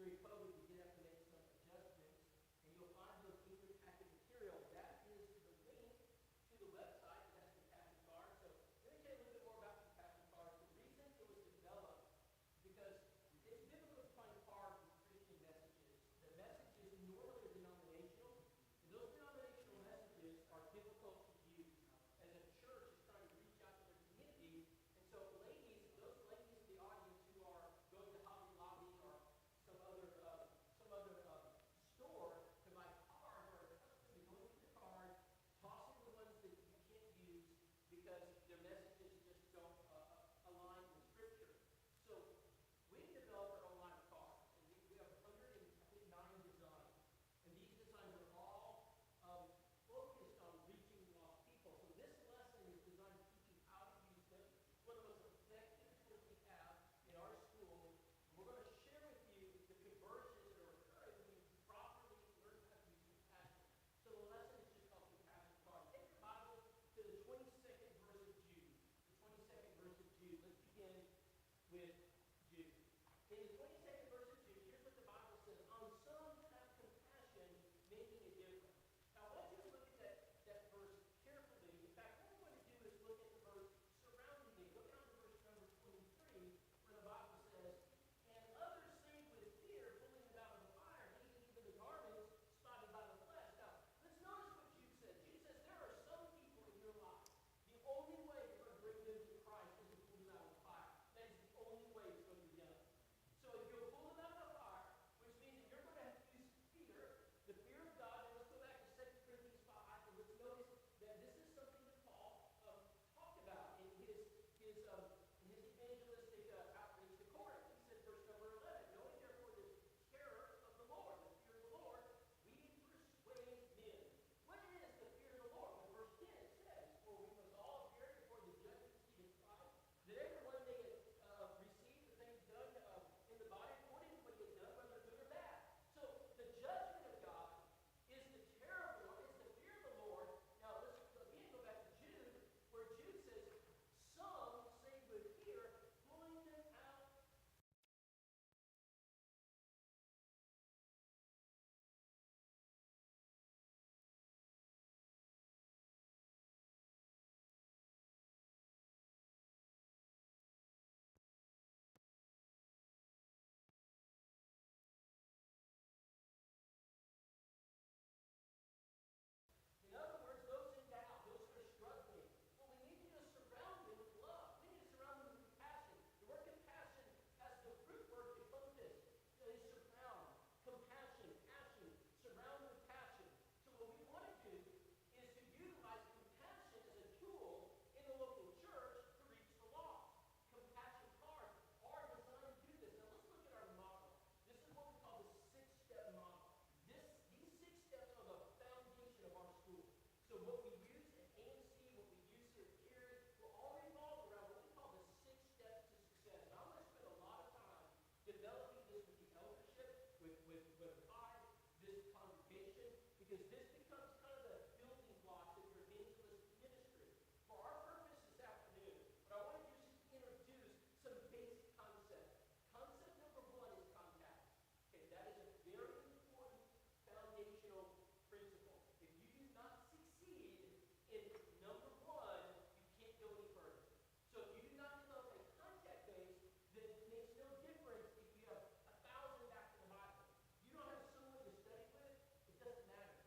during COVID, we did have to make some adjustments, and you'll find those in your packet material. That is the link to the website that has compassion card. So let me tell you a little bit more about compassion card. The reason it was developed because it's difficult to find cards with Christian messages. The messages normally are denominational, and those denominational messages are difficult to use as a church is trying to reach out to their community. And so ladies, those ladies in the audience who are going to Hobby Lobby or some other store to buy cards are accustomed to going to the card, tossing the ones that you can't use because their messages just don't align with Scripture. So we developed our own line of cards, and we have 109 designs. And these designs are all focused on reaching lost people. So this lesson is designed to teach you how to use them. It's one of the most effective tools we have in our school. And we're going to share with you the conversions that are occurring when you properly learn how to use compassion. So the lesson is just called Compassion Card. Take your Bible to the 22nd verse of Jude. The 22nd verse of Jude. Let's begin with Jude. In the 22nd verse of Jude, here's what the Bible says. On some have compassion, making a difference. Now, I want you to look at that verse carefully. In fact, what we're going to do is look at the verse surrounding it. Look down to verse number 23, where the Bible says, and others saved with fear, pulling about in the fire, hating even the garments spotted by the flesh. Now, let's notice what Jude says. Jude says there are some people in your life. The only way you're going to bring them to Christ is to pull them out of the fire. That is the only way it's going to be done. So if you'll pull them out of the fire, which means that you're going to have to use fear, the fear of God. And let's go back to 2 Corinthians 5, and let's notice that this is something that Paul talked about in his evangelistic outreach to Corinth. He said, verse number 11, knowing therefore the terror of the Lord, the fear of the Lord, we persuade men. What is the fear of the Lord? In verse 10 it says, for we must all appear before the judgment seat of Christ, that everyone may receive the things done in the body according to what he has done, whether good or bad. So the judgment of God is the terror of the Lord, is the fear of the Lord. Now let's again go back to Jude, where Jude says, some saved with fear, pulling them out. In other words, those in doubt, those who are struggling, what we need to do is surround them with love. We need to surround them with compassion. The word compassion has the root word encompass. They surround. Compassion, passion, surround with passion. So what we want to do is to utilize compassion as a tool in the local church to reach the lost. Compassion cards are designed to do this. Now let's look at our model. This is what we call the 6-step model. These 6 steps are the foundation of our school. So what we use at AMC, what we use here at Cary, will all revolve around what we call the 6 steps to success. Now, I'm going to spend a lot of time developing this with the eldership, with this congregation, because this becomes kind of the building blocks of your evangelist ministry. For our purpose this afternoon, what I want to do is just introduce some basic concepts. Concept number 1 is contact. Okay, that is a very important foundational principle. If you do not succeed in number 1, you can't go any further. So if you do not develop a contact base, then it makes no difference if you have 1,000 back in the Bible. If you don't have someone to study with, it doesn't matter.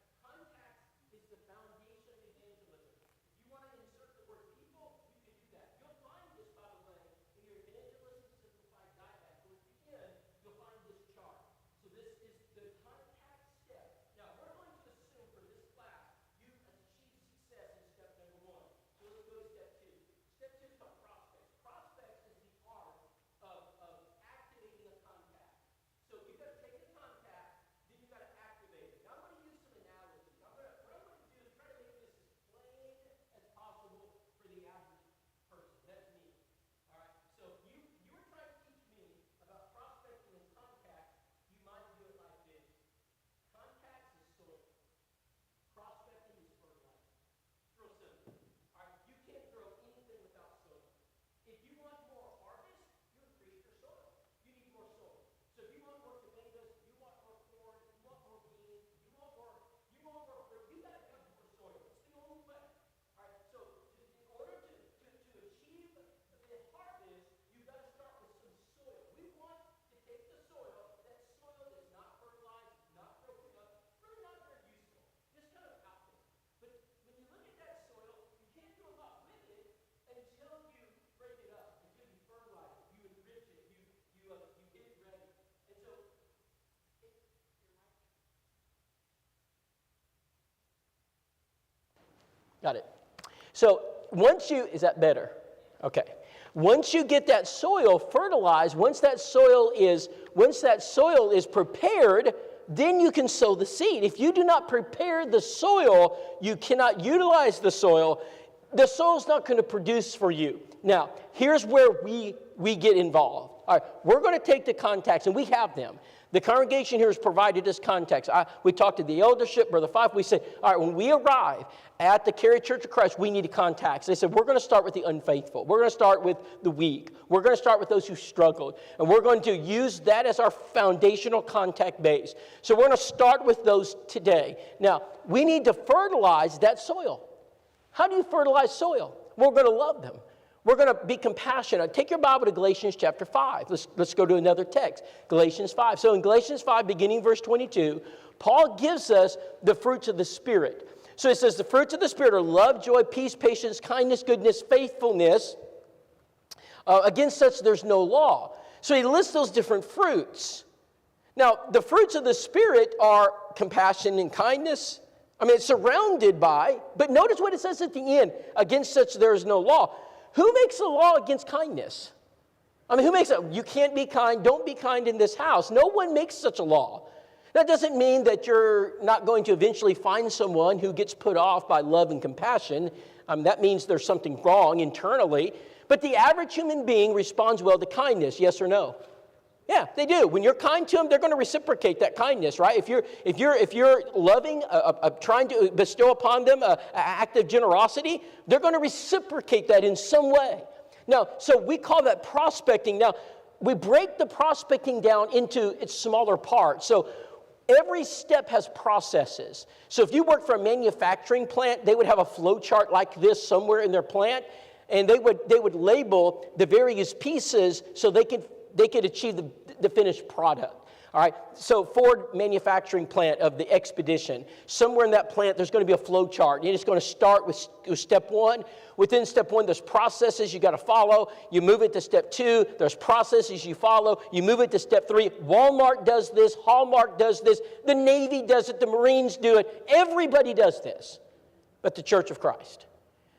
Got it. So once you, is that better? Okay. Once you get that soil fertilized, once that soil is prepared, then you can sow the seed. If you do not prepare the soil, you cannot utilize the soil. The soil's not going to produce for you. Now, here's where we get involved. All right, we're going to take the contacts, and we have them. The congregation here has provided us contacts. We talked to the eldership, Brother Fife. We said, all right, when we arrive at the Cary Church of Christ, we need contacts. They said, we're going to start with the unfaithful. We're going to start with the weak. We're going to start with those who struggled. And we're going to use that as our foundational contact base. So we're going to start with those today. Now, we need to fertilize that soil. How do you fertilize soil? We're going to love them. We're going to be compassionate. Take your Bible to Galatians chapter 5. Let's go to another text, Galatians 5. So in Galatians 5, beginning verse 22, Paul gives us the fruits of the Spirit. So it says the fruits of the Spirit are love, joy, peace, patience, kindness, goodness, faithfulness. Against such there's no law. So he lists those different fruits. Now, the fruits of the Spirit are compassion and kindness. I mean, it's surrounded by, but notice what it says at the end, against such there is no law. Who makes a law against kindness? I mean, who makes it? You can't be kind, don't be kind in this house. No one makes such a law. That doesn't mean that you're not going to eventually find someone who gets put off by love and compassion. That means there's something wrong internally. But the average human being responds well to kindness, yes or no? Yeah, they do. When you're kind to them, they're going to reciprocate that kindness, right? If you're loving, trying to bestow upon them an act of generosity, they're going to reciprocate that in some way. Now, so we call that prospecting. Now, we break the prospecting down into its smaller parts. So every step has processes. So if you work for a manufacturing plant, they would have a flow chart like this somewhere in their plant, and they would label the various pieces so they could achieve the finished product. All right, so Ford manufacturing plant of the Expedition, somewhere in that plant there's going to be a flow chart. You're just going to start with step one. Within step one, there's processes you got to follow. You move it to step two. There's processes you follow. You move it to step three. Walmart does this. Hallmark does this. The Navy does it. The Marines do it. Everybody does this, but the Church of Christ.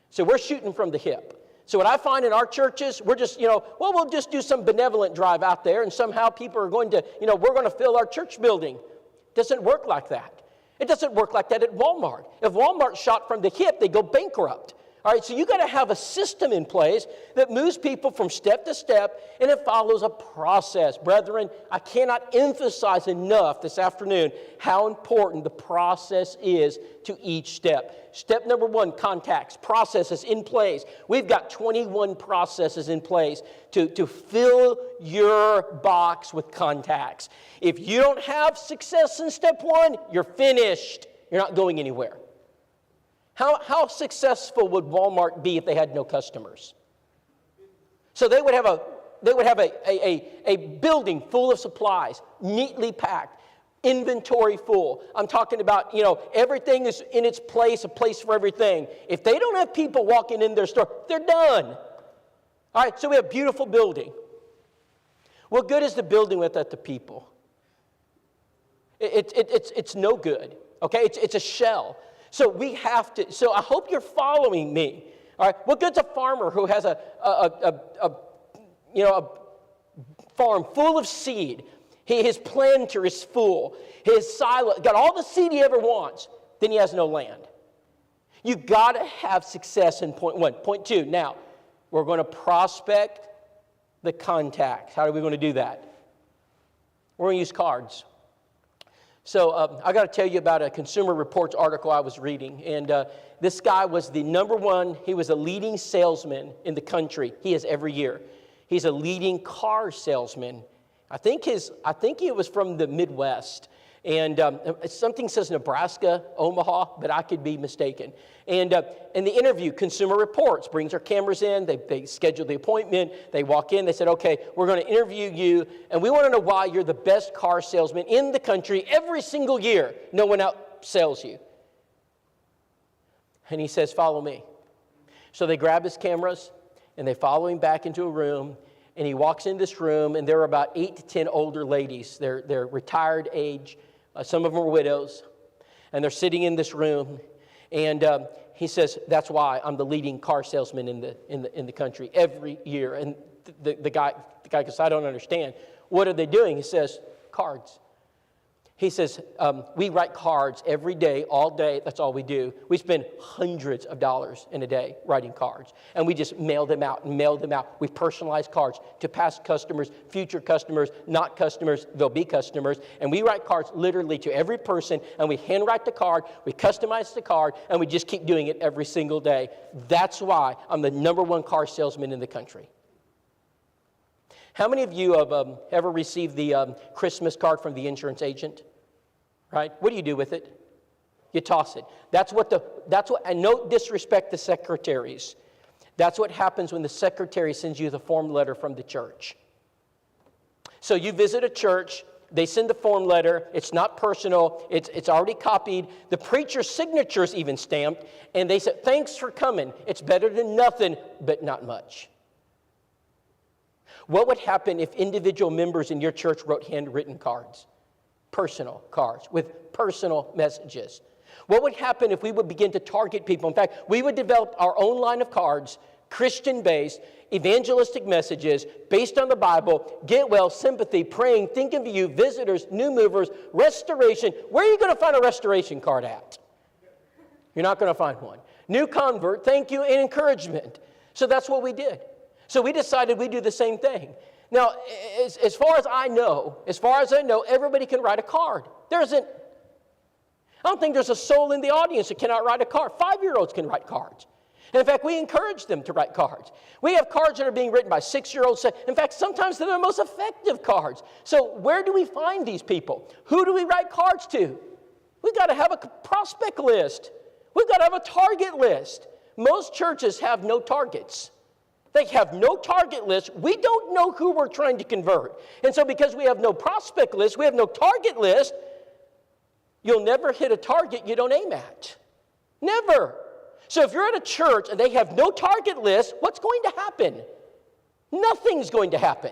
So we're shooting from the hip. So what I find in our churches, we're just, we'll just do some benevolent drive out there, and somehow people are going to, we're going to fill our church building. It doesn't work like that. It doesn't work like that at Walmart. If Walmart shot from the hip, they go bankrupt. All right, so you got to have a system in place that moves people from step to step, and it follows a process. Brethren, I cannot emphasize enough this afternoon how important the process is to each step. Step number one, contacts, processes in place. We've got 21 processes in place to fill your box with contacts. If you don't have success in step one, you're finished. You're not going anywhere. How successful would Walmart be if they had no customers? So they would have a building full of supplies, neatly packed, inventory full. I'm talking about, everything is in its place, a place for everything. If they don't have people walking in their store, they're done. All right, so we have a beautiful building. What good is the building without the people? It's no good, okay? It's a shell. So we have to, so I hope you're following me. All right, what good's a farmer who has a farm full of seed? His planter is full. His silo, got all the seed he ever wants. Then he has no land. You got to have success in point one. Point two, now, we're going to prospect the contacts. How are we going to do that? We're going to use cards. So I got to tell you about a Consumer Reports article I was reading. And this guy was the number one, he was a leading salesman in the country. He is every year. He's a leading car salesman. I think he was from the Midwest. And something says Nebraska, Omaha, but I could be mistaken. And in the interview, Consumer Reports brings their cameras in. They schedule the appointment. They walk in. They said, okay, we're going to interview you, and we want to know why you're the best car salesman in the country every single year. No one outsells you. And he says, follow me. So they grab his cameras, and they follow him back into a room. And he walks in this room, and there are about 8 to 10 older ladies. They're retired age. Some of them are widows. And they're sitting in this room. And he says, that's why I'm the leading car salesman in the country every year. And the guy goes, I don't understand. What are they doing? He says, cards. He says, we write cards every day, all day. That's all we do. We spend hundreds of dollars in a day writing cards. And we just mail them out and mail them out. We personalize cards to past customers, future customers, not customers, they'll be customers. And we write cards literally to every person. And we handwrite the card, we customize the card, and we just keep doing it every single day. That's why I'm the #1 car salesman in the country. How many of you have ever received the Christmas card from the insurance agent? Right? What do you do with it? You toss it. That's what, and no disrespect to secretaries. That's what happens when the secretary sends you the form letter from the church. So you visit a church, they send the form letter, it's not personal, it's already copied, the preacher's signature is even stamped, and they said, thanks for coming. It's better than nothing, but not much. What would happen if individual members in your church wrote handwritten cards? Personal cards with personal messages. What would happen if we would begin to target people? In fact, we would develop our own line of cards, Christian-based, evangelistic messages based on the Bible, get well, sympathy, praying, thinking of you, visitors, new movers, restoration. Where are you going to find a restoration card at? You're not going to find one. New convert, thank you, and encouragement. So that's what we did. So we decided we'd do the same thing. Now, as far as I know, everybody can write a card. I don't think there's a soul in the audience that cannot write a card. 5-year-olds can write cards. And in fact, we encourage them to write cards. We have cards that are being written by 6-year-olds. In fact, sometimes they're the most effective cards. So where do we find these people? Who do we write cards to? We've got to have a prospect list. We've got to have a target list. Most churches have no targets. They have no target list. We don't know who we're trying to convert. And so because we have no prospect list, we have no target list, you'll never hit a target you don't aim at. Never. So if you're at a church and they have no target list, what's going to happen? Nothing's going to happen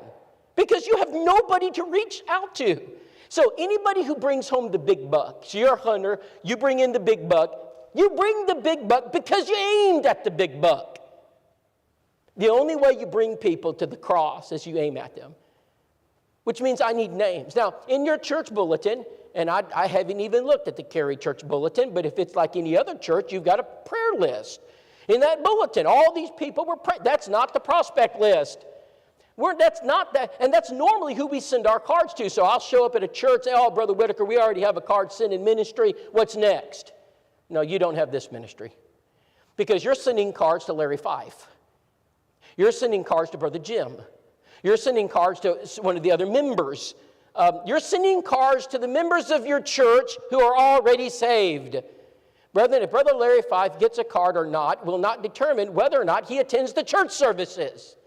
because you have nobody to reach out to. So anybody who brings home the big buck, so you're a hunter, you bring in the big buck, you bring the big buck because you aimed at the big buck. The only way you bring people to the cross is you aim at them, which means I need names. Now, in your church bulletin, and I haven't even looked at the Cary church bulletin, but if it's like any other church, you've got a prayer list. In that bulletin, all these people were praying. That's not the prospect list. That's not that, and that's normally who we send our cards to. So I'll show up at a church, say, oh, Brother Whitacre, we already have a card sent in ministry. What's next? No, you don't have this ministry. Because you're sending cards to Larry Fife. You're sending cards to Brother Jim. You're sending cards to one of the other members. You're sending cards to the members of your church who are already saved. Brethren, if Brother Larry Fife gets a card or not will not determine whether or not he attends the church services.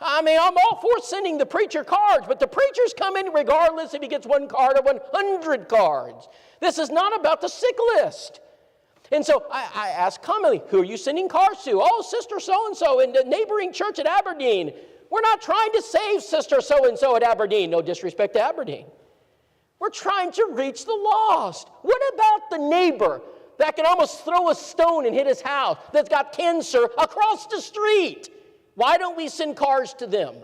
I mean, I'm all for sending the preacher cards, but the preacher's coming regardless if he gets 1 card or 100 cards. This is not about the sick list. And so I ask commonly, who are you sending cards to? Oh, Sister so-and-so in the neighboring church at Aberdeen. We're not trying to save Sister so-and-so at Aberdeen. No disrespect to Aberdeen. We're trying to reach the lost. What about the neighbor that can almost throw a stone and hit his house, that's got cancer across the street? Why don't we send cards to them?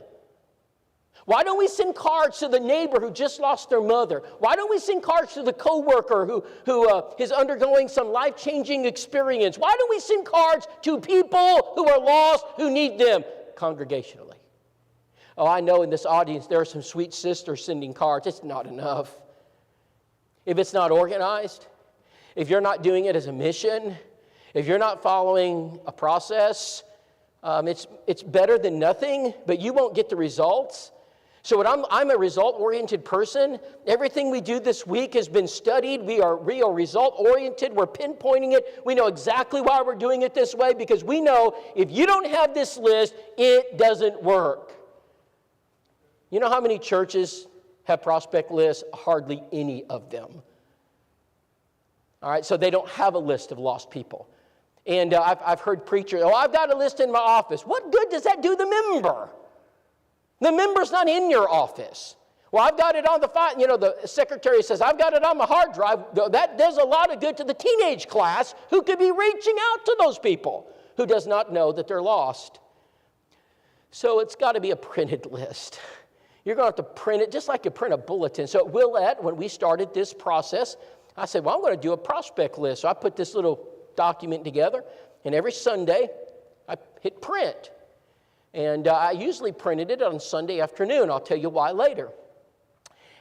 Why don't we send cards to the neighbor who just lost their mother? Why don't we send cards to the coworker who is undergoing some life-changing experience? Why don't we send cards to people who are lost, who need them congregationally? Oh, I know in this audience there are some sweet sisters sending cards. It's not enough. If it's not organized, if you're not doing it as a mission, if you're not following a process, it's better than nothing, but you won't get the results. So I'm a result-oriented person. Everything we do this week has been studied. We are result-oriented. We're pinpointing it. We know exactly why we're doing it this way because we know if you don't have this list, it doesn't work. You know how many churches have prospect lists? Hardly any of them. All right, so they don't have a list of lost people. And I've heard preachers, oh, I've got a list in my office. What good does that do the member? The member's not in your office. Well, I've got it on the file. The secretary says, I've got it on my hard drive. That does a lot of good to the teenage class who could be reaching out to those people who does not know that they're lost. So it's got to be a printed list. You're going to have to print it just like you print a bulletin. So at Willette, when we started this process, I said, well, I'm going to do a prospect list. So I put this little document together, and every Sunday I hit print. And I usually printed it on Sunday afternoon. I'll tell you why later.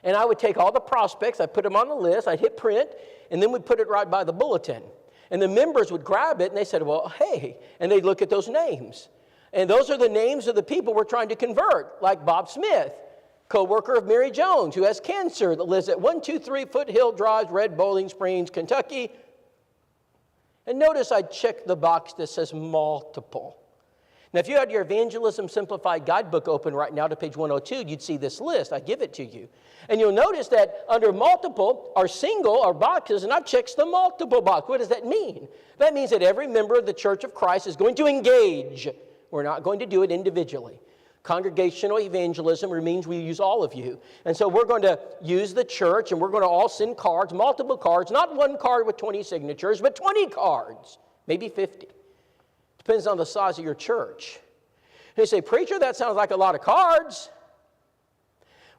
And I would take all the prospects, I'd put them on the list, I'd hit print, and then we'd put it right by the bulletin. And the members would grab it, and they said, well, hey, and they'd look at those names. And those are the names of the people we're trying to convert, like Bob Smith, co-worker of Mary Jones, who has cancer, that lives at 123 Foothill Drive, Red Bowling Springs, Kentucky. And notice I checked the box that says multiple. Now, if you had your Evangelism Simplified guidebook open right now to page 102, you'd see this list. I give it to you. And you'll notice that under multiple are single or boxes, and I've checked the multiple box. What does that mean? That means that every member of the Church of Christ is going to engage. We're not going to do it individually. Congregational evangelism means we use all of you. And so we're going to use the church, and we're going to all send cards, multiple cards, not one card with 20 signatures, but 20 cards, maybe 50. Depends on the size of your church. And you say, preacher, that sounds like a lot of cards.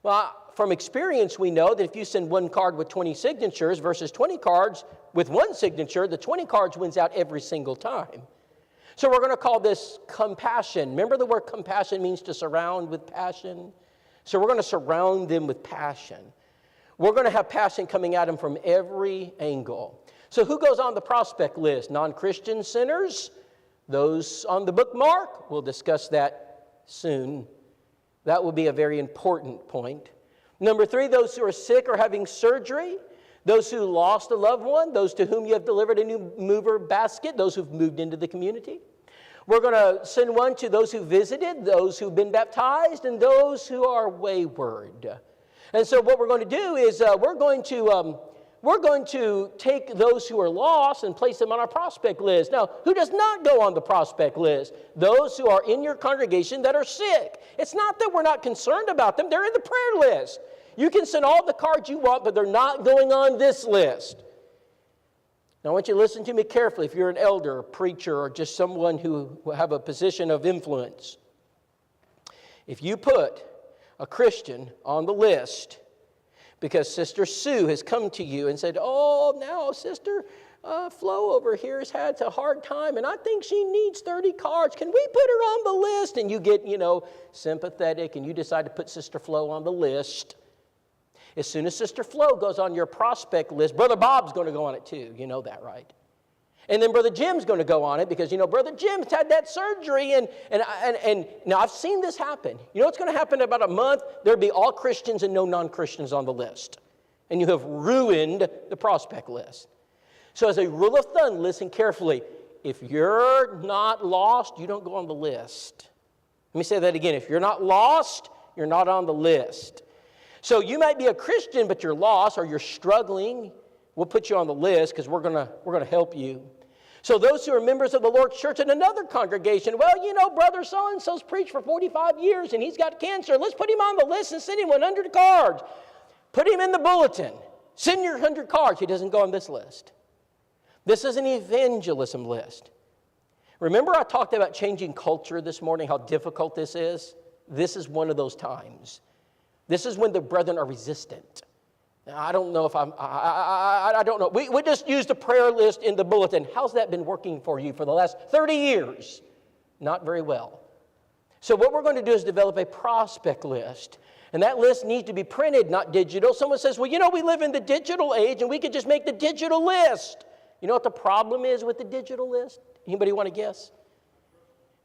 Well, from experience, we know that if you send one card with 20 signatures versus 20 cards with one signature, the 20 cards wins out every single time. So we're going to call this compassion. Remember the word compassion means to surround with passion? So we're going to surround them with passion. We're going to have passion coming at them from every angle. So who goes on the prospect list? Non-Christian sinners? Those on the bookmark? We'll discuss that soon. That will be a very important point. Number 3, those who are sick or having surgery. Those who lost a loved one, those to whom you have delivered a new mover basket, those who've moved into the community. We're going to send one to those who visited, those who've been baptized, and those who are wayward. And so what we're going to do is we're going to take those who are lost and place them on our prospect list. Now, who does not go on the prospect list? Those who are in your congregation that are sick. It's not that we're not concerned about them. They're in the prayer list. You can send all the cards you want, but they're not going on this list. Now, I want you to listen to me carefully if you're an elder, a preacher, or just someone who have a position of influence. If you put a Christian on the list because Sister Sue has come to you and said, oh, now Sister Flo over here has had a hard time, and I think she needs 30 cards. Can we put her on the list? And you get, sympathetic, and you decide to put Sister Flo on the list. As soon as Sister Flo goes on your prospect list, Brother Bob's going to go on it too. You know that, right? And then Brother Jim's going to go on it because, Brother Jim's had that surgery. And now I've seen this happen. You know what's going to happen in about a month? There'll be all Christians and no non-Christians on the list. And you have ruined the prospect list. So as a rule of thumb, listen carefully. If you're not lost, you don't go on the list. Let me say that again. If you're not lost, you're not on the list. So you might be a Christian, but you're lost or you're struggling. We'll put you on the list because we're gonna help you. So those who are members of the Lord's church in another congregation, well, brother so-and-so's preached for 45 years and he's got cancer. Let's put him on the list and send him 100 cards. Put him in the bulletin. Send your 100 cards. He doesn't go on this list. This is an evangelism list. Remember I talked about changing culture this morning, how difficult this is? This is one of those times. This is when the brethren are resistant. Now, I don't know if I don't know. We just used a prayer list in the bulletin. How's that been working for you for the last 30 years? Not very well. So what we're going to do is develop a prospect list. And that list needs to be printed, not digital. Someone says, well, we live in the digital age and we could just make the digital list. You know what the problem is with the digital list? Anybody want to guess?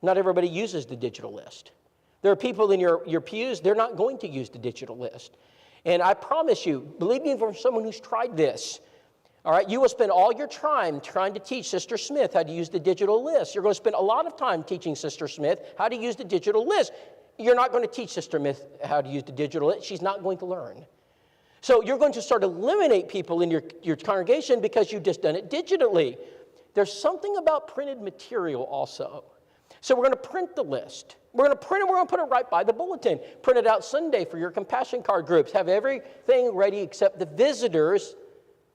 Not everybody uses the digital list. There are people in your pews, they're not going to use the digital list. And I promise you, believe me from someone who's tried this, all right, you will spend all your time trying to teach Sister Smith how to use the digital list. You're going to spend a lot of time teaching Sister Smith how to use the digital list. You're not going to teach Sister Smith how to use the digital list. She's not going to learn. So you're going to start to eliminate people in your congregation because you've just done it digitally. There's something about printed material also. So we're going to print the list. We're going to print it. We're going to put it right by the bulletin. Print it out Sunday for your compassion card groups. Have everything ready except the visitors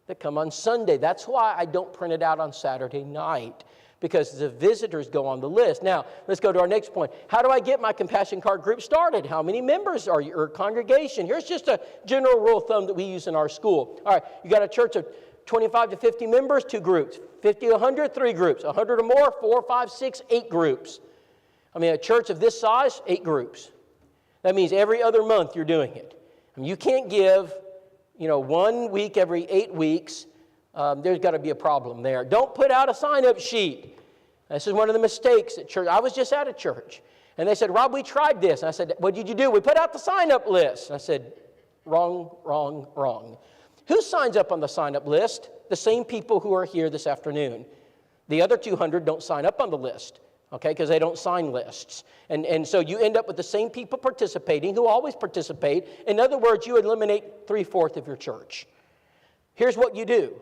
that come on Sunday. That's why I don't print it out on Saturday night, because the visitors go on the list. Now, let's go to our next point. How do I get my compassion card group started? How many members are your congregation? Here's just a general rule of thumb that we use in our school. All right, you got a church of 25 to 50 members, 2 groups. 50 to 100, 3 groups. 100 or more, 4, 5, 6, 8 groups. I mean, a church of this size, 8 groups. That means every other month you're doing it. I mean, you can't give, 1 week every 8 weeks. There's got to be a problem there. Don't put out a sign-up sheet. This is one of the mistakes at church. I was just at a church, and they said, Rob, we tried this. And I said, what did you do? We put out the sign-up list. And I said, wrong, wrong, wrong. Who signs up on the sign-up list? The same people who are here this afternoon. The other 200 don't sign up on the list, okay, because they don't sign lists. And so you end up with the same people participating who always participate. In other words, you eliminate 3/4 of your church. Here's what you do.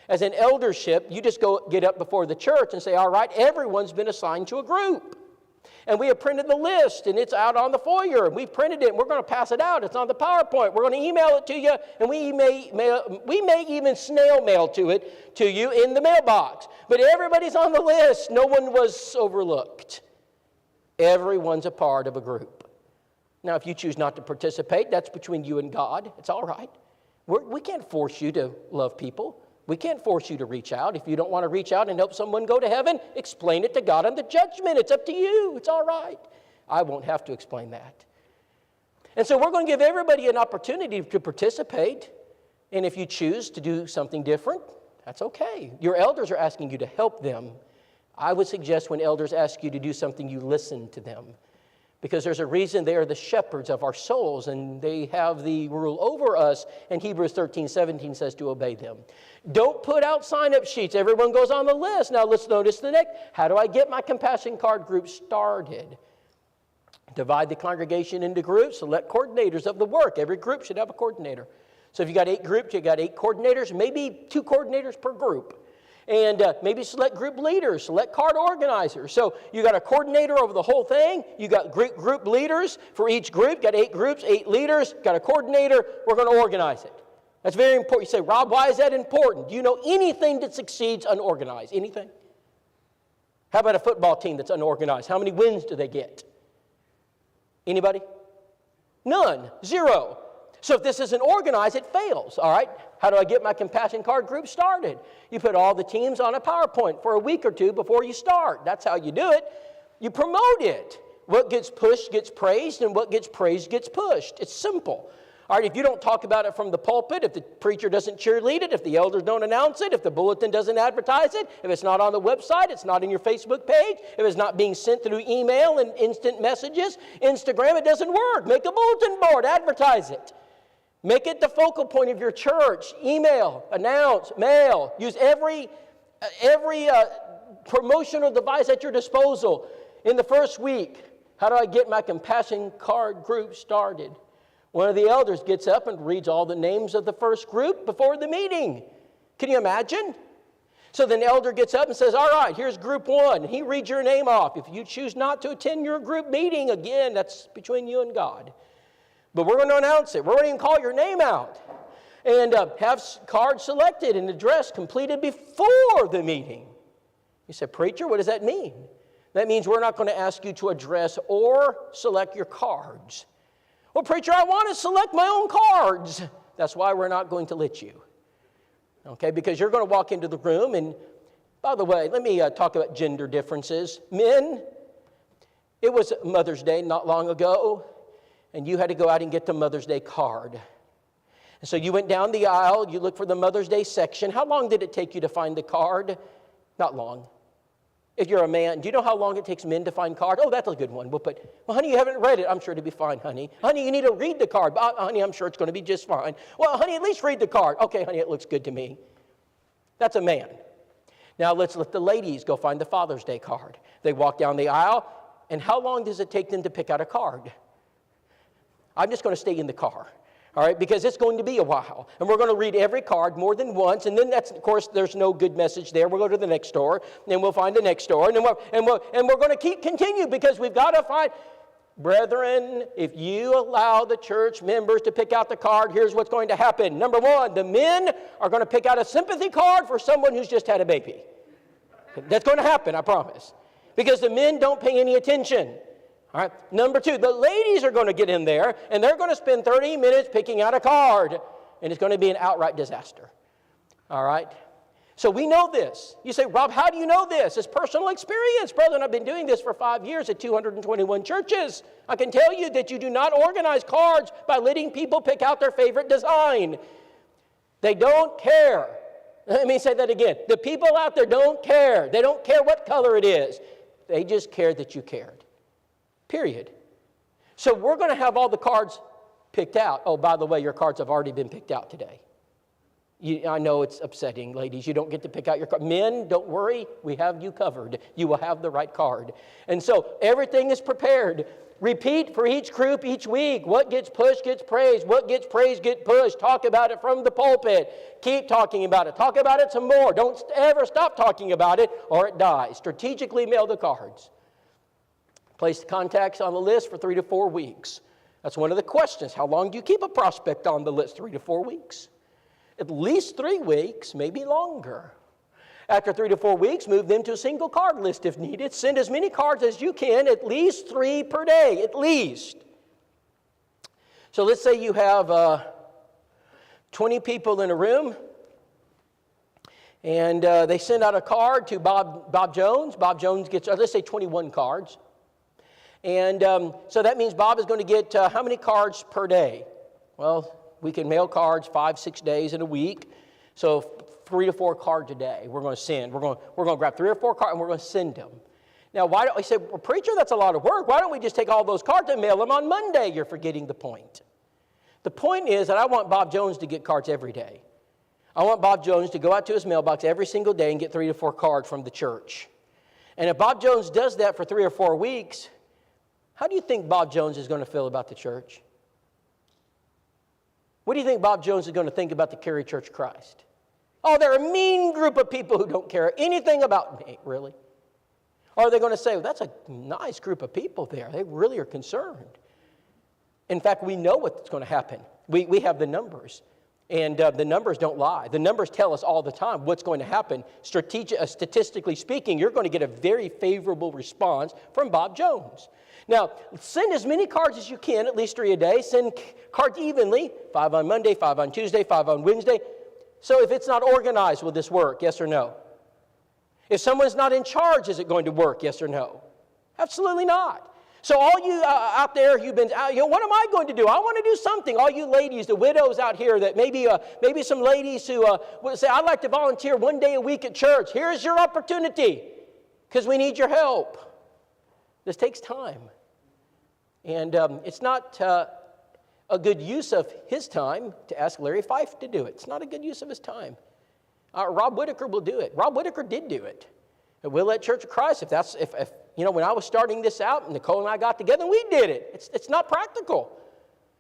As an eldership, you just go get up before the church and say, all right, everyone's been assigned to a group. And we have printed the list, and it's out on the foyer. And we've printed it, and we're going to pass it out. It's on the PowerPoint. We're going to email it to you, and we may even snail mail to you in the mailbox. But everybody's on the list. No one was overlooked. Everyone's a part of a group. Now, if you choose not to participate, that's between you and God. It's all right. We can't force you to love people. We can't force you to reach out. If you don't want to reach out and help someone go to heaven, explain it to God on the judgment. It's up to you. It's all right. I won't have to explain that. And so we're going to give everybody an opportunity to participate. And if you choose to do something different, that's okay. Your elders are asking you to help them. I would suggest when elders ask you to do something, you listen to them. Because there's a reason they are the shepherds of our souls, and they have the rule over us. And Hebrews 13:17 says to obey them. Don't put out sign-up sheets. Everyone goes on the list. Now let's notice the next. How do I get my compassion card group started? Divide the congregation into groups. Select coordinators of the work. Every group should have a coordinator. So if you got 8 groups, you got 8 coordinators, maybe 2 coordinators per group. And maybe select group leaders, select card organizers. So you got a coordinator over the whole thing. You got group leaders for each group. Got 8 groups, 8 leaders. Got a coordinator. We're going to organize it. That's very important. You say, Rob, why is that important? Do you know anything that succeeds unorganized? Anything? How about a football team that's unorganized? How many wins do they get? Anybody? None. 0. So if this isn't organized, it fails, all right? How do I get my compassion card group started? You put all the teams on a PowerPoint for a week or 2 before you start. That's how you do it. You promote it. What gets pushed gets praised, and what gets praised gets pushed. It's simple. All right, if you don't talk about it from the pulpit, if the preacher doesn't cheerlead it, if the elders don't announce it, if the bulletin doesn't advertise it, if it's not on the website, it's not in your Facebook page, if it's not being sent through email and instant messages, Instagram, it doesn't work. Make a bulletin board, advertise it. Make it the focal point of your church. Email, announce, mail. Use every promotional device at your disposal. In the first week, how do I get my compassion card group started? One of the elders gets up and reads all the names of the first group before the meeting. Can you imagine? So the elder gets up and says, all right, here's group 1. And he reads your name off. If you choose not to attend your group meeting, again, that's between you and God. But we're going to announce it. We're going to even call your name out. And have cards selected and addressed completed before the meeting. You said, preacher, what does that mean? That means we're not going to ask you to address or select your cards. Well, preacher, I want to select my own cards. That's why we're not going to let you. Okay, because you're going to walk into the room. And by the way, let me talk about gender differences. Men, it was Mother's Day not long ago. And you had to go out and get the Mother's Day card. And so you went down the aisle, you looked for the Mother's Day section. How long did it take you to find the card? Not long. If you're a man, do you know how long it takes men to find cards? Oh, that's a good one. Well, honey, you haven't read it. I'm sure it'll be fine, honey. Honey, you need to read the card. Honey, I'm sure it's going to be just fine. Well, honey, at least read the card. Okay, honey, it looks good to me. That's a man. Now let's let the ladies go find the Father's Day card. They walk down the aisle, and how long does it take them to pick out a card? I'm just going to stay in the car. All right, because it's going to be a while. And we're going to read every card more than once. And then that's, of course, there's no good message there. We'll go to the next store. And then we'll find the next store. And then we're going to continue because we've got to find... Brethren, if you allow the church members to pick out the card, here's what's going to happen. Number one, the men are going to pick out a sympathy card for someone who's just had a baby. That's going to happen, I promise. Because the men don't pay any attention. All right. Number two, the ladies are going to get in there, and they're going to spend 30 minutes picking out a card, and it's going to be an outright disaster. All right. So we know this. You say, Rob, how do you know this? It's personal experience, brother, and I've been doing this for 5 years at 221 churches. I can tell you that you do not organize cards by letting people pick out their favorite design. They don't care. Let me say that again. The people out there don't care. They don't care what color it is. They just care that you cared. Period. So we're going to have all the cards picked out. Oh, by the way, your cards have already been picked out today. I know it's upsetting, ladies. You don't get to pick out your card. Men, don't worry. We have you covered. You will have the right card. And so everything is prepared. Repeat for each group each week. What gets pushed gets praised. What gets praised gets pushed. Talk about it from the pulpit. Keep talking about it. Talk about it some more. Don't ever stop talking about it or it dies. Strategically mail the cards. Place the contacts on the list for 3 to 4 weeks. That's one of the questions. How long do you keep a prospect on the list? 3 to 4 weeks. At least 3 weeks, maybe longer. After 3 to 4 weeks, move them to a single card list if needed. Send as many cards as you can, at least 3 per day, at least. So let's say you have 20 people in a room, and they send out a card to Bob Jones. Bob Jones gets, let's say 21 cards. And so that means Bob is going to get how many cards per day? Well, we can mail cards 5-6 days in a week. So 3 to 4 cards a day we're going to send. We're going to grab 3 or 4 cards and we're going to send them. Now, why don't we say, well, preacher, that's a lot of work. Why don't we just take all those cards and mail them on Monday? You're forgetting the point. The point is that I want Bob Jones to get cards every day. I want Bob Jones to go out to his mailbox every single day and get 3 to 4 cards from the church. And if Bob Jones does that for 3 or 4 weeks, how do you think Bob Jones is going to feel about the church? What do you think Bob Jones is going to think about the Cary Church of Christ? Oh, they're a mean group of people who don't care anything about me, really. Or are they going to say, well, that's a nice group of people there. They really are concerned. In fact, we know what's going to happen. We have the numbers. And the numbers don't lie. The numbers tell us all the time what's going to happen. Statistically speaking, you're going to get a very favorable response from Bob Jones. Now, send as many cards as you can, at least 3 a day. Send cards evenly, 5 on Monday, 5 on Tuesday, 5 on Wednesday. So if it's not organized, will this work? Yes or no? If someone's not in charge, is it going to work? Yes or no? Absolutely not. So all you out there, you've been, what am I going to do? I want to do something. All you ladies, the widows out here, that maybe some ladies who would say, I'd like to volunteer 1 day a week at church. Here's your opportunity because we need your help. This takes time. And it's not a good use of his time to ask Larry Fife to do it. It's not a good use of his time. Rob Whitacre will do it. Rob Whitacre did do it. And we'll let Church of Christ, if when I was starting this out, Nicole and I got together, we did it. It's not practical.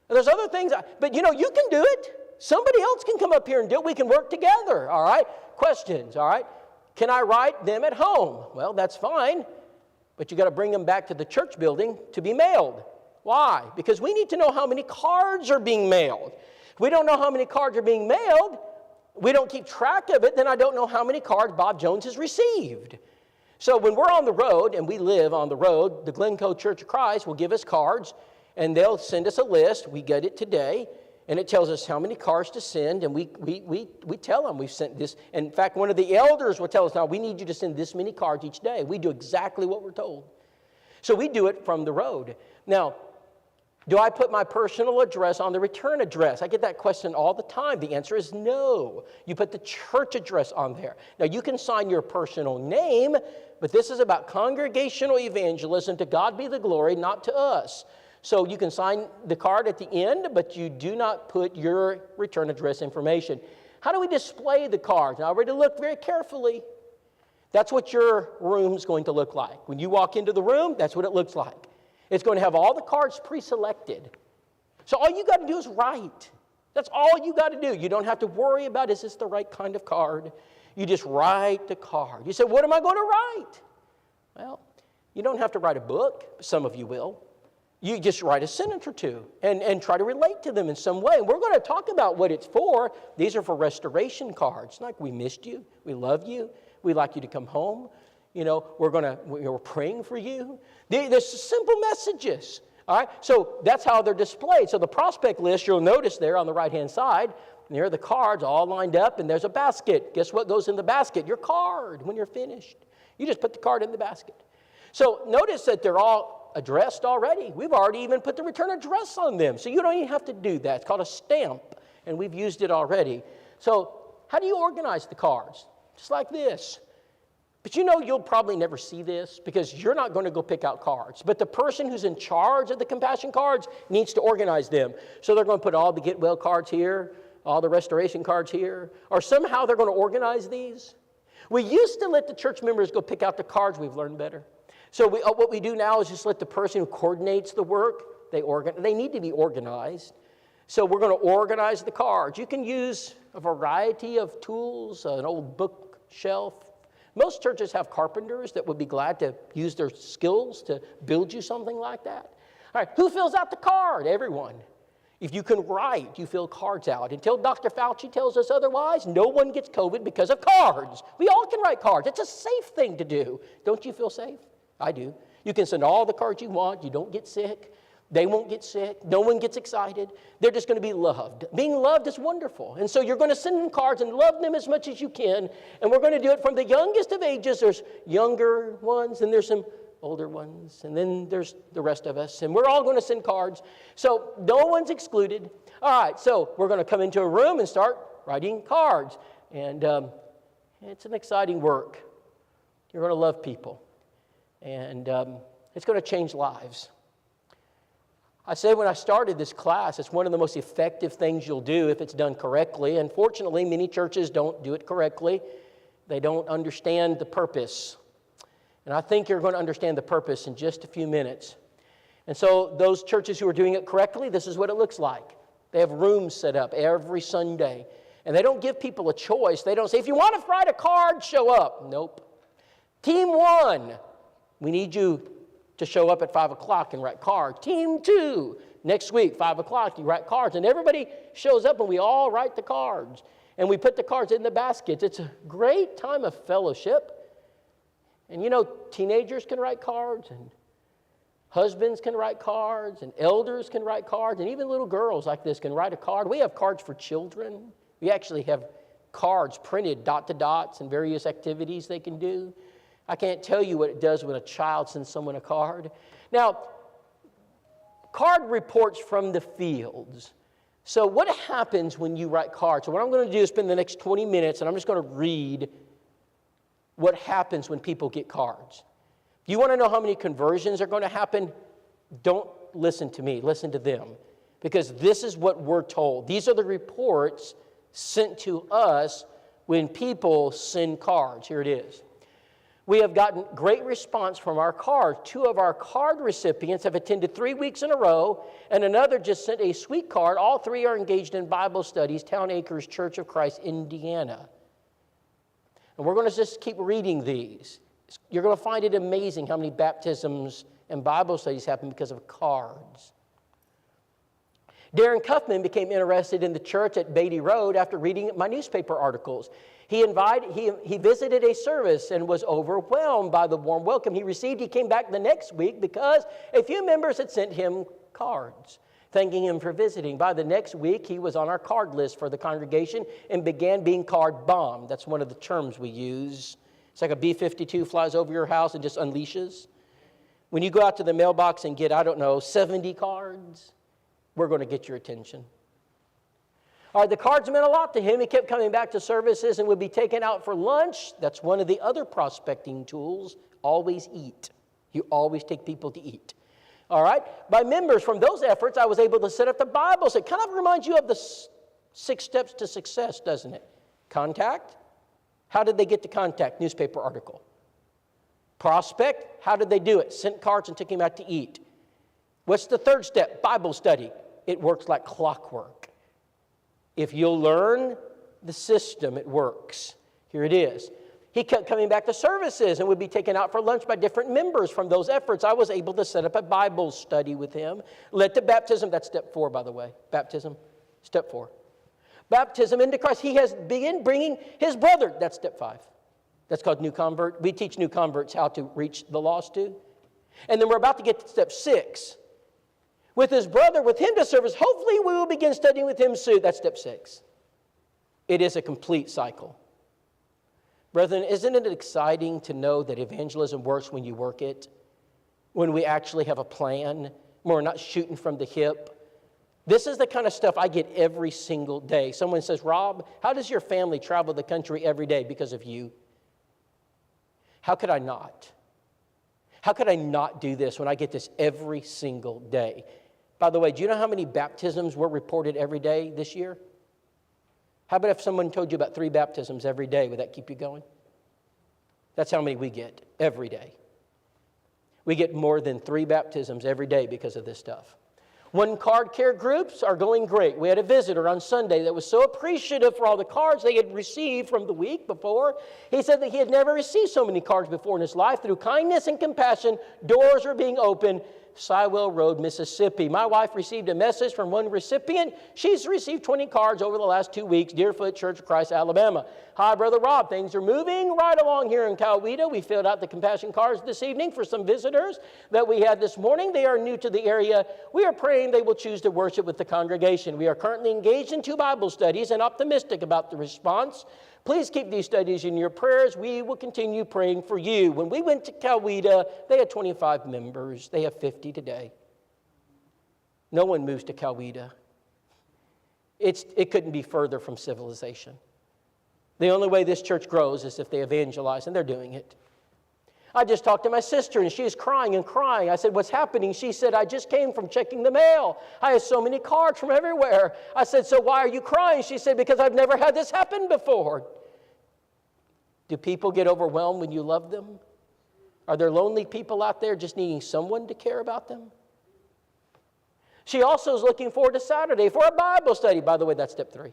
And there's other things, but you can do it. Somebody else can come up here and do it. We can work together, all right? Questions, all right? Can I write them at home? Well, that's fine, but you got to bring them back to the church building to be mailed. Why? Because we need to know how many cards are being mailed. If we don't know how many cards are being mailed, we don't keep track of it, then I don't know how many cards Bob Jones has received. So when we're on the road, and we live on the road, the Glencoe Church of Christ will give us cards, and they'll send us a list. We get it today, and it tells us how many cards to send, and we tell them we've sent this. In fact, one of the elders will tell us, now, we need you to send this many cards each day. We do exactly what we're told. So we do it from the road. Now, do I put my personal address on the return address? I get that question all the time. The answer is no. You put the church address on there. Now, you can sign your personal name, but this is about congregational evangelism. To God be the glory, not to us. So you can sign the card at the end, but you do not put your return address information. How do we display the cards? Now, I already looked very carefully. That's what your room's going to look like. When you walk into the room, that's what it looks like. It's going to have all the cards pre-selected. So all you got to do is write. That's all you got to do. You don't have to worry about, is this the right kind of card? You just write the card. You say, what am I going to write? Well, you don't have to write a book. Some of you will. You just write a sentence or two and try to relate to them in some way. And we're going to talk about what it's for. These are for restoration cards. Like, we missed you. We love you. We'd like you to come home. You know, we're praying for you. There's simple messages. All right, so that's how they're displayed. So the prospect list, you'll notice there on the right-hand side, there are the cards all lined up, and there's a basket. Guess what goes in the basket? Your card when you're finished. You just put the card in the basket. So notice that they're all addressed already. We've already even put the return address on them, so you don't even have to do that. It's called a stamp, and we've used it already. So how do you organize the cards? Just like this. But you know, you'll probably never see this because you're not going to go pick out cards. But the person who's in charge of the compassion cards needs to organize them. So they're going to put all the get well cards here, all the restoration cards here, or somehow they're going to organize these. We used to let the church members go pick out the cards. We've learned better. So what we do now is just let the person who coordinates the work, they need to be organized. So we're going to organize the cards. You can use a variety of tools, an old bookshelf. Most churches have carpenters that would be glad to use their skills to build you something like that. All right, who fills out the card? Everyone. If you can write, you fill cards out. Until Dr. Fauci tells us otherwise, no one gets COVID because of cards. We all can write cards. It's a safe thing to do. Don't you feel safe? I do. You can send all the cards you want. You don't get sick. They won't get sick. No one gets excited. They're just going to be loved. Being loved is wonderful. And so you're going to send them cards and love them as much as you can. And we're going to do it from the youngest of ages. There's younger ones, and there's some older ones, and then there's the rest of us. And we're all going to send cards. So no one's excluded. All right, so we're going to come into a room and start writing cards. And it's an exciting work. You're going to love people. And it's going to change lives. I said when I started this class, it's one of the most effective things you'll do if it's done correctly. Unfortunately, many churches don't do it correctly. They don't understand the purpose. And I think you're going to understand the purpose in just a few minutes. And so those churches who are doing it correctly, this is what it looks like. They have rooms set up every Sunday. And they don't give people a choice. They don't say, if you want to write a card, show up. Nope. Team 1, we need you to show up at 5 o'clock and write cards. Team 2, next week, 5 o'clock, you write cards. And everybody shows up and we all write the cards. And we put the cards in the baskets. It's a great time of fellowship. And you know, teenagers can write cards, and husbands can write cards, and elders can write cards, and even little girls like this can write a card. We have cards for children. We actually have cards printed, dot to dots, and various activities they can do. I can't tell you what it does when a child sends someone a card. Now, card reports from the fields. So what happens when you write cards? So what I'm going to do is spend the next 20 minutes, and I'm just going to read what happens when people get cards. If you want to know how many conversions are going to happen, don't listen to me. Listen to them. Because this is what we're told. These are the reports sent to us when people send cards. Here it is. We have gotten great response from our cards. 2 of our card recipients have attended 3 weeks in a row, and another just sent a sweet card. All 3 are engaged in Bible studies, Town Acres Church of Christ, Indiana. And we're going to just keep reading these. You're going to find it amazing how many baptisms and Bible studies happen because of cards. Darren Cuffman became interested in the church at Beatty Road after reading my newspaper articles. He visited a service and was overwhelmed by the warm welcome he received. He came back the next week because a few members had sent him cards, thanking him for visiting. By the next week, he was on our card list for the congregation and began being card bombed. That's one of the terms we use. It's like a B-52 flies over your house and just unleashes. When you go out to the mailbox and get, 70 cards, we're going to get your attention. All right, the cards meant a lot to him. He kept coming back to services and would be taken out for lunch. That's one of the other prospecting tools. Always eat. You always take people to eat. All right? By members from those efforts, I was able to set up the Bible. So it kind of reminds you of the 6 steps to success, doesn't it? Contact. How did they get to contact? Newspaper article. Prospect. How did they do it? Sent cards and took him out to eat. What's the 3rd step? Bible study. It works like clockwork. If you'll learn the system, it works. Here it is. He kept coming back to services and would be taken out for lunch by different members from those efforts. I was able to set up a Bible study with him. Led to baptism. That's step 4, by the way. Baptism. Step 4. Baptism into Christ. He has begun bringing his brother. That's step 5. That's called new convert. We teach new converts how to reach the lost too. And then we're about to get to step 6. With his brother, with him to service, hopefully we will begin studying with him soon. That's step 6. It is a complete cycle. Brethren, isn't it exciting to know that evangelism works when you work it? When we actually have a plan, when we're not shooting from the hip. This is the kind of stuff I get every single day. Someone says, Rob, how does your family travel the country every day? Because of you. How could I not? How could I not do this when I get this every single day? By the way, do you know how many baptisms were reported every day this year? How about if someone told you about 3 baptisms every day? Would that keep you going? That's how many we get every day. We get more than 3 baptisms every day because of this stuff. 1 card care groups are going great. We had a visitor on Sunday that was so appreciative for all the cards they had received from the week before. He said that he had never received so many cards before in his life. Through kindness and compassion, doors are being opened. Sywell Road, Mississippi. My wife received a message from one recipient. She's received 20 cards over the last 2 weeks. Deerfoot Church of Christ, Alabama. Hi, Brother Rob. Things are moving right along here in Coweta. We filled out the compassion cards this evening for some visitors that we had this morning. They are new to the area. We are praying they will choose to worship with the congregation. We are currently engaged in 2 Bible studies and optimistic about the response. Please keep these studies in your prayers. We will continue praying for you. When we went to Coweta, they had 25 members. They have 50 today. No one moves to Coweta. It couldn't be further from civilization. The only way this church grows is if they evangelize, and they're doing it. I just talked to my sister, and she is crying and crying. I said, what's happening? She said, I just came from checking the mail. I have so many cards from everywhere. I said, so why are you crying? She said, because I've never had this happen before. Do people get overwhelmed when you love them? Are there lonely people out there just needing someone to care about them? She also is looking forward to Saturday for a Bible study. By the way, that's step 3.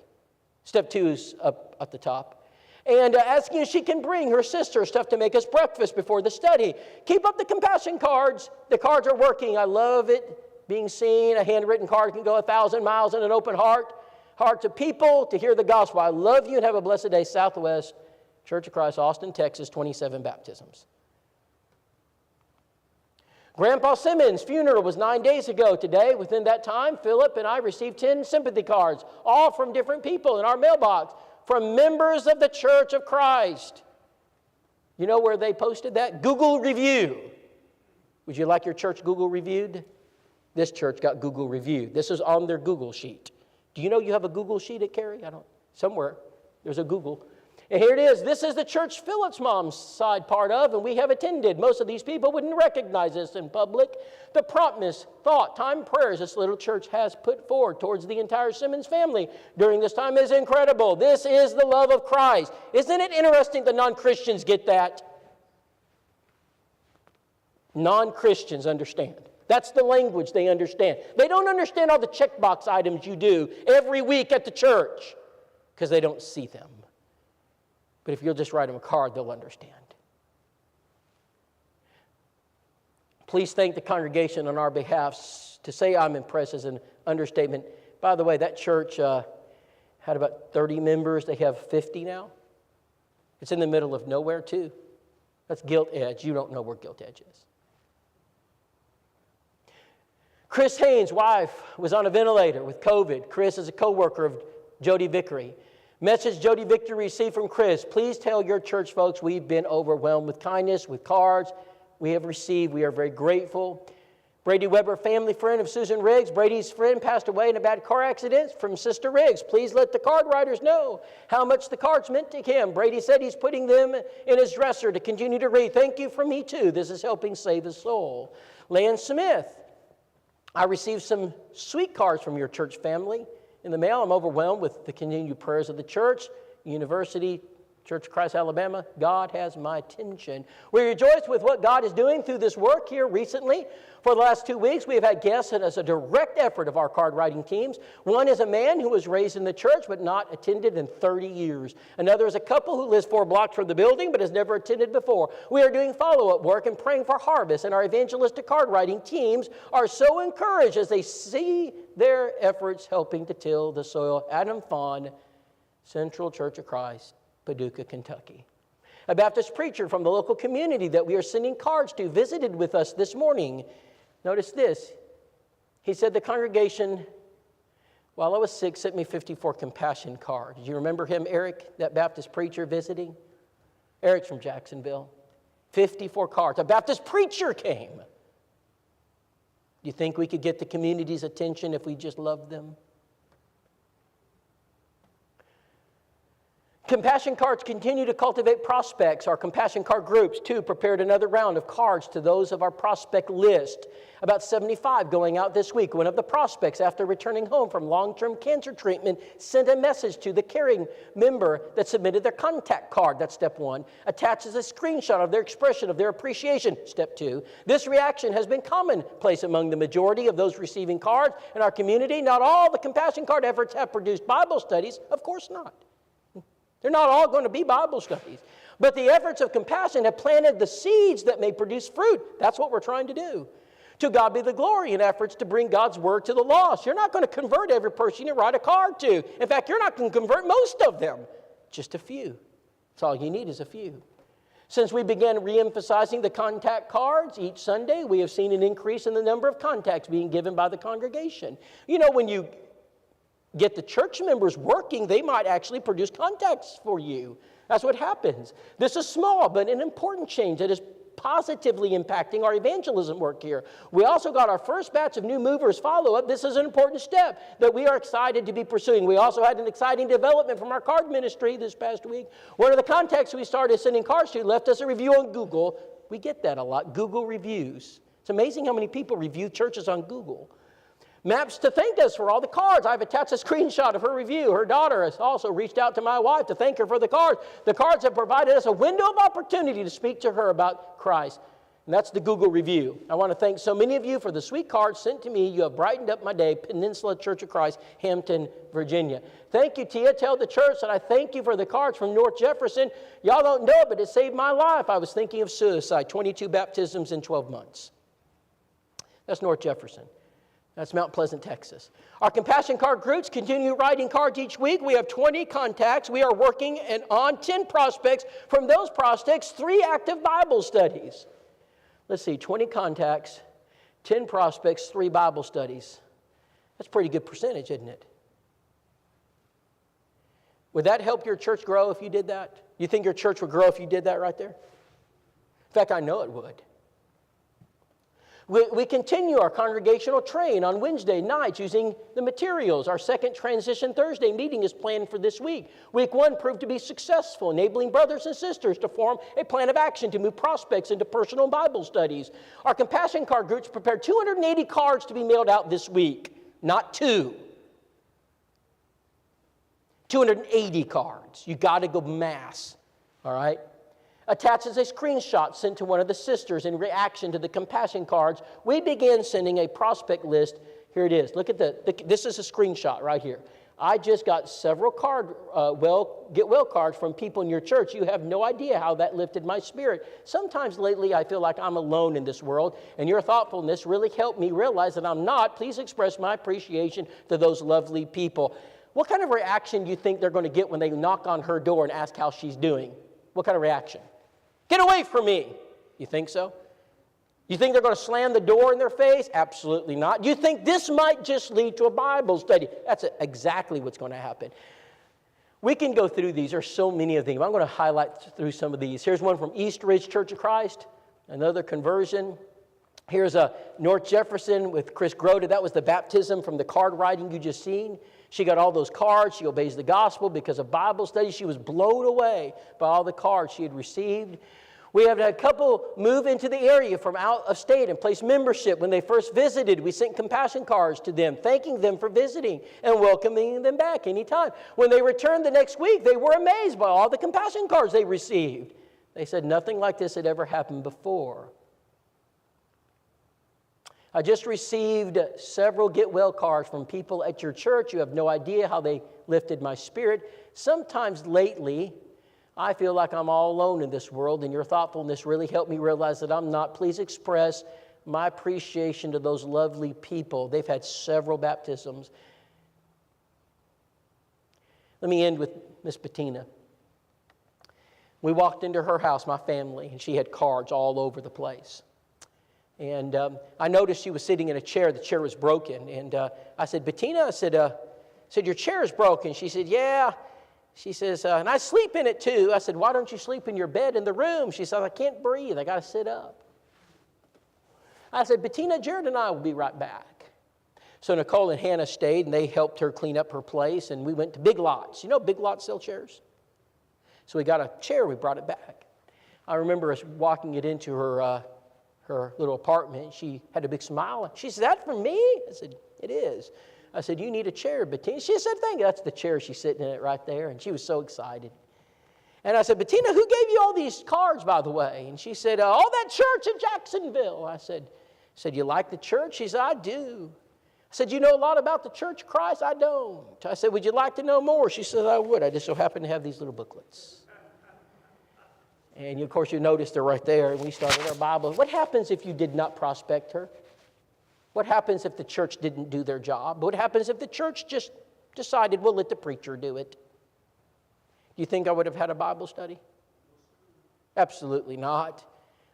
Step 2 is up at the top. And asking if she can bring her sister stuff to make us breakfast before the study. Keep up the compassion cards. The cards are working. I love it being seen. A handwritten card can go 1,000 miles in an open heart. Hearts of people to hear the gospel. I love you and have a blessed day. Southwest Church of Christ, Austin, Texas, 27 baptisms. Grandpa Simmons' funeral was 9 days ago today. Within that time, Philip and I received 10 sympathy cards, all from different people in our mailbox, from members of the Church of Christ. You know where they posted that? Google review. Would you like your church Google reviewed? This church got Google reviewed. This is on their Google sheet. Do you know you have a Google sheet at Cary? Somewhere there's a Google. And here it is. This is the church Philip's mom's side part of, and we have attended. Most of these people wouldn't recognize this in public. The promptness, thought, time, prayers this little church has put forward towards the entire Simmons family during this time is incredible. This is the love of Christ. Isn't it interesting that non-Christians get that? Non-Christians understand. That's the language they understand. They don't understand all the checkbox items you do every week at the church because they don't see them. But if you'll just write them a card, they'll understand. Please thank the congregation on our behalf. To say I'm impressed is an understatement. By the way, that church had about 30 members. They have 50 now. It's in the middle of nowhere, too. That's Gilt Edge. You don't know where Gilt Edge is. Chris Haynes' wife was on a ventilator with COVID. Chris is a co-worker of Jody Vickery. Message Jody Victor received from Chris. Please tell your church folks we've been overwhelmed with kindness, with cards we have received. We are very grateful. Brady Weber, family friend of Susan Riggs. Brady's friend passed away in a bad car accident from Sister Riggs. Please let the card writers know how much the cards meant to him. Brady said he's putting them in his dresser to continue to read. Thank you from me too. This is helping save his soul. Lan Smith. I received some sweet cards from your church family in the mail. I'm overwhelmed with the continued prayers of the church, university, Church of Christ, Alabama, God has my attention. We rejoice with what God is doing through this work here recently. For the last 2 weeks, we have had guests as a direct effort of our card writing teams. One is a man who was raised in the church but not attended in 30 years. Another is a couple who lives 4 blocks from the building but has never attended before. We are doing follow-up work and praying for harvest, and our evangelistic card writing teams are so encouraged as they see their efforts helping to till the soil. Adam Fawn, Central Church of Christ, Paducah, Kentucky. A Baptist preacher from the local community that we are sending cards to visited with us this morning. Notice this. He said the congregation, while I was sick, sent me 54 compassion cards. Do you remember him, Eric, that Baptist preacher visiting? Eric's from Jacksonville. 54 cards. A Baptist preacher came. Do you think we could get the community's attention if we just loved them? Compassion cards continue to cultivate prospects. Our compassion card groups, too, prepared another round of cards to those of our prospect list. About 75 going out this week. One of the prospects, after returning home from long-term cancer treatment, sent a message to the Cary member that submitted their contact card. That's step 1. Attaches a screenshot of their expression of their appreciation. Step 2. This reaction has been commonplace among the majority of those receiving cards in our community. Not all the compassion card efforts have produced Bible studies. Of course not. They're not all going to be Bible studies. But the efforts of compassion have planted the seeds that may produce fruit. That's what we're trying to do. To God be the glory in efforts to bring God's word to the lost. You're not going to convert every person you write a card to. In fact, you're not going to convert most of them. Just a few. That's all you need is a few. Since we began re-emphasizing the contact cards each Sunday, we have seen an increase in the number of contacts being given by the congregation. You know, when you get the church members working, they might actually produce contacts for you. That's what happens. This is small, but an important change that is positively impacting our evangelism work here. We also got our first batch of new movers follow-up. This is an important step that we are excited to be pursuing. We also had an exciting development from our card ministry this past week. One of the contacts we started sending cards to left us a review on Google. We get that a lot, Google reviews. It's amazing how many people review churches on Google. Maps to thank us for all the cards. I've attached a screenshot of her review. Her daughter has also reached out to my wife to thank her for the cards. The cards have provided us a window of opportunity to speak to her about Christ. And that's the Google review. I want to thank so many of you for the sweet cards sent to me. You have brightened up my day. Peninsula Church of Christ, Hampton, Virginia. Thank you, Tia. Tell the church that I thank you for the cards from North Jefferson. Y'all don't know it, but it saved my life. I was thinking of suicide. 22 baptisms in 12 months. That's North Jefferson. That's Mount Pleasant, Texas. Our compassion card groups continue writing cards each week. We have 20 contacts. We are working on 10 prospects. From those prospects, 3 active Bible studies. Let's see, 20 contacts, 10 prospects, 3 Bible studies. That's a pretty good percentage, isn't it? Would that help your church grow if you did that? You think your church would grow if you did that right there? In fact, I know it would. We continue our congregational train on Wednesday nights using the materials. Our second Transition Thursday meeting is planned for this week. Week 1 proved to be successful, enabling brothers and sisters to form a plan of action to move prospects into personal Bible studies. Our compassion card groups prepared 280 cards to be mailed out this week, not 2. 280 cards. You got to go mass, all right? Attaches a screenshot sent to one of the sisters in reaction to the compassion cards. We began sending a prospect list. Here it is. Look at this is a screenshot right here. I just got several get well cards from people in your church. You have no idea how that lifted my spirit. Sometimes lately I feel like I'm alone in this world, and your thoughtfulness really helped me realize that I'm not. Please express my appreciation to those lovely people. What kind of reaction do you think they're going to get when they knock on her door and ask how she's doing? What kind of reaction? Get away from me. You think so? You think they're going to slam the door in their face? Absolutely not. You think this might just lead to a Bible study? That's exactly what's going to happen. We can go through these. There's so many of them. I'm going to highlight through some of these. Here's one from East Ridge Church of Christ, another conversion. Here's a North Jefferson with Chris Groda. That was the baptism from the card writing you just seen. She got all those cards. She obeys the gospel because of Bible study. She was blown away by all the cards she had received. We have had a couple move into the area from out of state and place membership. When they first visited, we sent compassion cards to them, thanking them for visiting and welcoming them back anytime. When they returned the next week, they were amazed by all the compassion cards they received. They said nothing like this had ever happened before. I just received several get well cards from people at your church. You have no idea how they lifted my spirit. Sometimes lately, I feel like I'm all alone in this world, and your thoughtfulness really helped me realize that I'm not. Please express my appreciation to those lovely people. They've had several baptisms. Let me end with Miss Bettina. We walked into her house, my family, and she had cards all over the place. And I noticed she was sitting in a chair. The chair was broken. And I said, Bettina, I said, your chair is broken. She said, yeah. She says, and I sleep in it too. I said, why don't you sleep in your bed in the room? She said, I can't breathe. I got to sit up. I said, Bettina, Jared and I will be right back. So Nicole and Hannah stayed, and they helped her clean up her place. And we went to Big Lots. You know Big Lots sell chairs? So we got a chair. We brought it back. I remember us walking it into her little apartment. She had a big smile. She said, that for me? I said, it is. I said, you need a chair, Bettina. She said, thank you. That's the chair. She's sitting in it right there. And she was so excited. And I said, Bettina, who gave you all these cards, by the way? And she said, all that church in Jacksonville. I said, you like the church? She said, I do. I said, you know a lot about the Church of Christ? I don't. I said, would you like to know more? She said, I would. I just so happen to have these little booklets. And of course, you noticed they're right there. And we started our Bible. What happens if you did not prospect her? What happens if the church didn't do their job? What happens if the church just decided, we'll let the preacher do it? Do you think I would have had a Bible study? Absolutely not.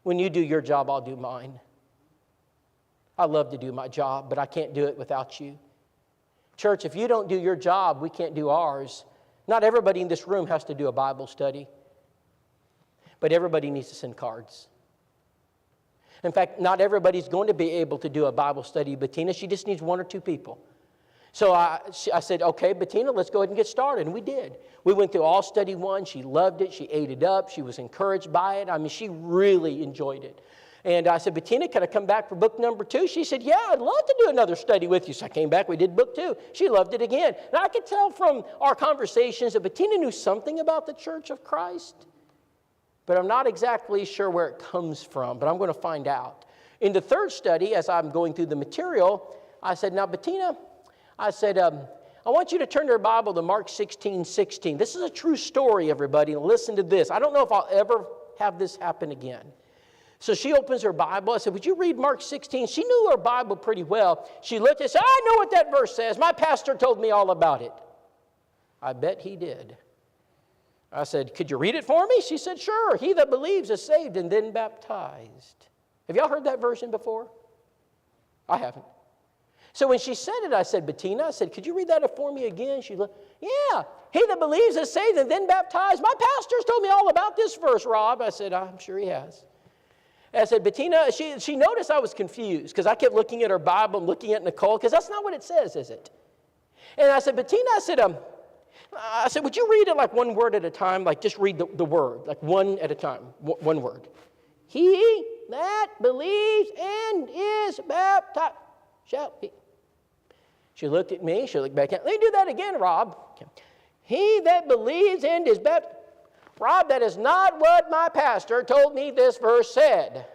When you do your job, I'll do mine. I love to do my job, but I can't do it without you. Church, if you don't do your job, we can't do ours. Not everybody in this room has to do a Bible study, but everybody needs to send cards. In fact, not everybody's going to be able to do a Bible study, Bettina. She just needs one or two people. So I said, okay, Bettina, let's go ahead and get started. And we did. We went through all study one. She loved it. She ate it up. She was encouraged by it. I mean, she really enjoyed it. And I said, Bettina, can I come back for book number 2? She said, yeah, I'd love to do another study with you. So I came back. We did book 2. She loved it again. Now, I could tell from our conversations that Bettina knew something about the Church of Christ. But I'm not exactly sure where it comes from, but I'm going to find out. In the third study, as I'm going through the material, I said, now, Bettina, I said, I want you to turn your Bible to Mark 16:16. This is a true story, everybody. Listen to this. I don't know if I'll ever have this happen again. So she opens her Bible. I said, would you read Mark 16? She knew her Bible pretty well. She looked and said, I know what that verse says. My pastor told me all about it. I bet he did. I said, could you read it for me? She said, sure. He that believes is saved and then baptized. Have y'all heard that version before? I haven't. So when she said it, I said, Bettina, I said, could you read that for me again? She looked, yeah. He that believes is saved and then baptized. My pastor's told me all about this verse, Rob. I said, I'm sure he has. I said, Bettina, she noticed I was confused because I kept looking at her Bible and looking at Nicole because that's not what it says, is it? And I said, Bettina, I said, would you read it like one word at a time? Like just read the word, like one at a time, one word. He that believes and is baptized shall be. She looked at me. She looked back at me. Let me do that again, Rob. He that believes and is baptized. Rob, that is not what my pastor told me this verse said.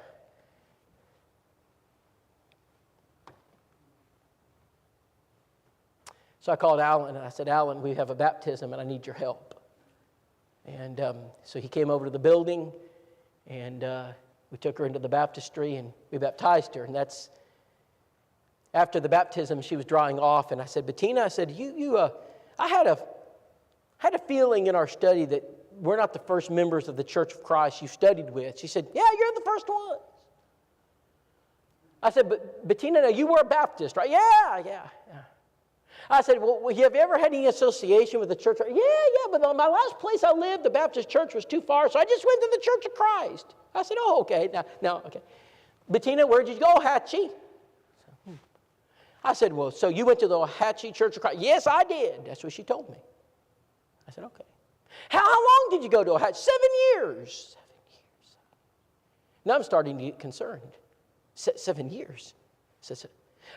So I called Alan, and I said, Alan, we have a baptism, and I need your help. And so he came over to the building, and we took her into the baptistry, and we baptized her. And that's, after the baptism, she was drying off, and I said, Bettina, I said, I had a feeling in our study that we're not the first members of the Church of Christ you studied with. She said, yeah, you're the first ones. I said, but Bettina, now you were a Baptist, right? Yeah. I said, well, have you ever had any association with the church? Yeah, but my last place I lived, the Baptist church was too far, so I just went to the Church of Christ. I said, oh, okay. Now, okay. Bettina, where did you go, Hatchie? I said, well, so you went to the Hatchie Church of Christ? Yes, I did. That's what she told me. I said, okay. How long did you go to Hatchie? 7 years. 7 years. Now I'm starting to get concerned. 7 years.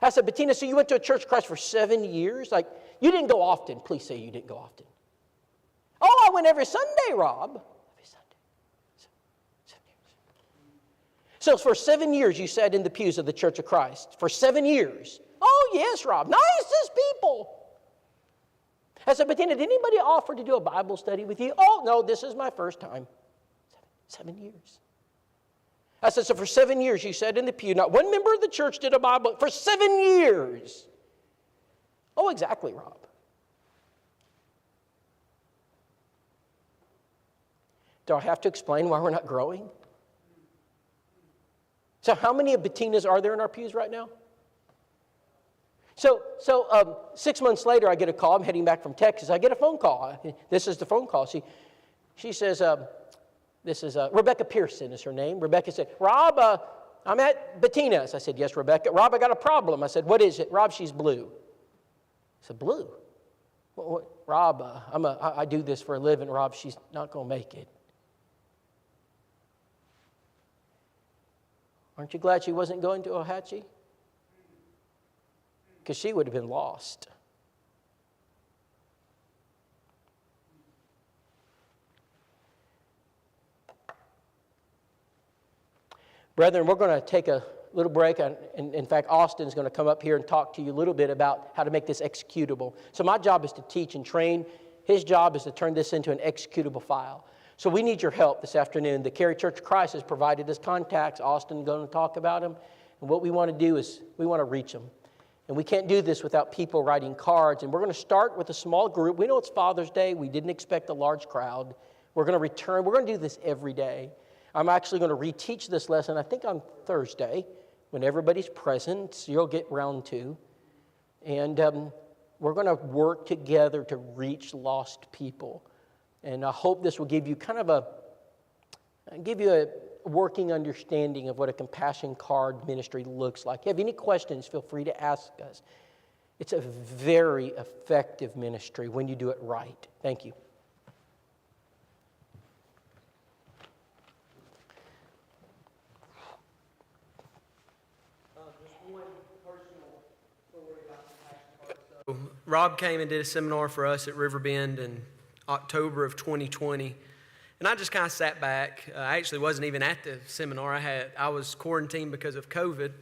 I said, Bettina, so you went to a church of Christ for 7 years? Like, you didn't go often. Please say you didn't go often. Oh, I went every Sunday, Rob. Every Sunday. 7 years. So for 7 years you sat in the pews of the Church of Christ. For 7 years. Oh, yes, Rob. Nicest people. I said, Bettina, did anybody offer to do a Bible study with you? Oh, no, this is my first time. 7 years. I said, so for 7 years you sat in the pew. Not one member of the church did a Bible. For 7 years. Oh, exactly, Rob. Do I have to explain why we're not growing? So how many of Bettina's are there in our pews right now? So 6 months later, I get a call. I'm heading back from Texas. I get a phone call. This is the phone call. She says, this is Rebecca Pearson is her name. Rebecca said, Rob, I'm at Bettina's. I said, yes, Rebecca. Rob, I got a problem. I said, what is it? Rob, she's blue. I said, blue? What? Rob, I do this for a living. Rob, she's not going to make it. Aren't you glad she wasn't going to Ohatchee? Because she would have been lost. Brethren, we're going to take a little break. In fact, Austin's going to come up here and talk to you a little bit about how to make this executable. So my job is to teach and train. His job is to turn this into an executable file. So we need your help this afternoon. The Cary Church of Christ has provided us contacts. Austin's going to talk about them. And what we want to do is we want to reach them. And we can't do this without people writing cards. And we're going to start with a small group. We know it's Father's Day. We didn't expect a large crowd. We're going to return. We're going to do this every day. I'm actually going to reteach this lesson, I think on Thursday, when everybody's present. So you'll get round 2. And we're going to work together to reach lost people. And I hope this will give you kind of a working understanding of what a compassion card ministry looks like. If you have any questions, feel free to ask us. It's a very effective ministry when you do it right. Thank you. Rob came and did a seminar for us at Riverbend in October of 2020. And I just kind of sat back. I actually wasn't even at the seminar. I was quarantined because of COVID.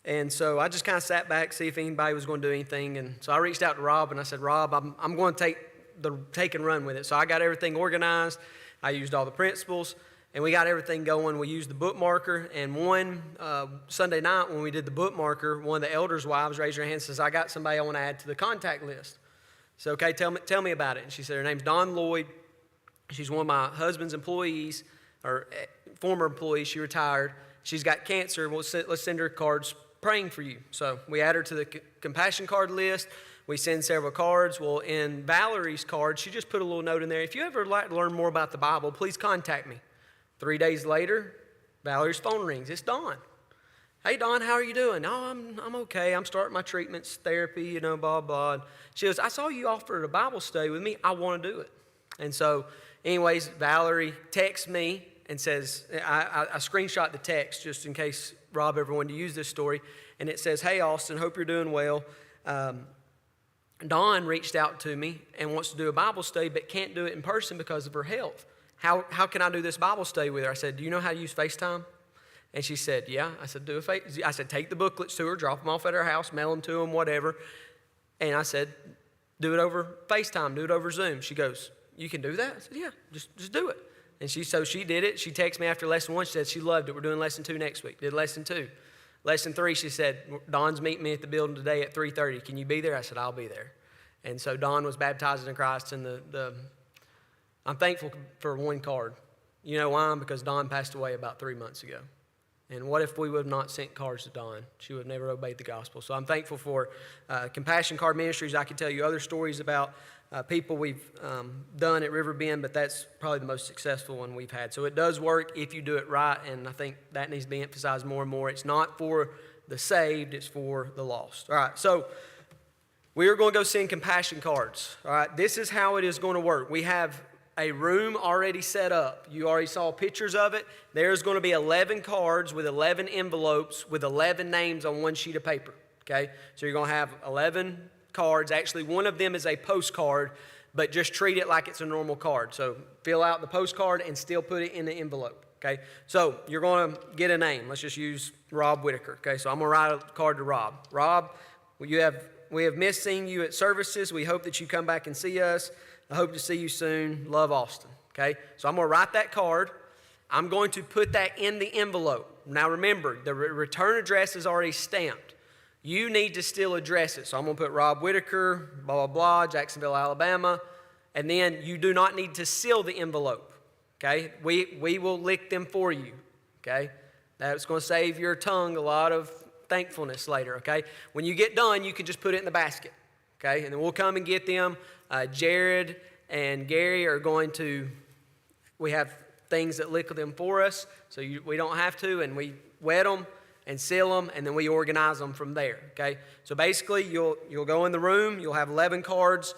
And so I just kind of sat back, see if anybody was going to do anything. And so I reached out to Rob and I said, Rob, I'm going to take and run with it. So I got everything organized. I used all the principles. And we got everything going. We used the bookmarker. And one Sunday night when we did the bookmarker, one of the elders' wives raised her hand and says, I got somebody I want to add to the contact list. So, okay, tell me about it. And she said her name's Dawn Lloyd. She's one of my husband's employees, or former employees. She retired. She's got cancer. Let's send her cards praying for you. So we add her to the compassion card list. We send several cards. Well, in Valerie's card, she just put a little note in there. If you ever like to learn more about the Bible, please contact me. 3 days later, Valerie's phone rings. It's Dawn. Hey, Dawn, how are you doing? Oh, I'm okay. I'm starting my treatments, therapy, blah, blah. She goes, I saw you offered a Bible study with me. I want to do it. And so, anyways, Valerie texts me and says, I screenshot the text just in case Rob ever wanted to use this story. And it says, hey, Austin, hope you're doing well. Dawn reached out to me and wants to do a Bible study but can't do it in person because of her health. How can I do this Bible study with her? I said, do you know how to use FaceTime? And she said, yeah. I said, I said, take the booklets to her, drop them off at her house, mail them to them, whatever. And I said, do it over FaceTime, do it over Zoom. She goes, you can do that? I said, yeah, just do it. And so she did it. She texted me after lesson 1. She said she loved it. We're doing lesson 2 next week. Did lesson 2. Lesson 3, she said, Dawn's meeting me at the building today at 3:30. Can you be there? I said, I'll be there. And so Dawn was baptized in Christ. And I'm thankful for one card. You know why? Because Dawn passed away about 3 months ago. And what if we would have not sent cards to Dawn? She would have never obeyed the gospel. So I'm thankful for Compassion Card Ministries. I could tell you other stories about people we've done at Riverbend, but that's probably the most successful one we've had. So it does work if you do it right, and I think that needs to be emphasized more and more. It's not for the saved, it's for the lost. All right, so we are going to go send compassion cards. All right, this is how it is going to work. We have a room already set up. You already saw pictures of it. There's going to be 11 cards with 11 envelopes with 11 names on one sheet of paper. Okay? So you're going to have 11 cards. Actually, one of them is a postcard, but just treat it like it's a normal card. So fill out the postcard and still put it in the envelope. Okay? So you're going to get a name. Let's just use Rob Whitacre. Okay? So I'm going to write a card to Rob. Rob, we have missed seeing you at services. We hope that you come back and see us. I hope to see you soon. Love, Austin. Okay? So I'm going to write that card. I'm going to put that in the envelope. Now remember, the return address is already stamped. You need to still address it. So I'm going to put Rob Whitacre, blah, blah, blah, Jacksonville, Alabama. And then you do not need to seal the envelope. Okay? We will lick them for you. Okay? That's going to save your tongue a lot of thankfulness later. Okay? When you get done, you can just put it in the basket. Okay? And then we'll come and get them. Jared and Gary are going to, we have things that lick them for us, so we don't have to, and we wet them and seal them, and then we organize them from there, okay? So basically, you'll go in the room, you'll have 11 cards.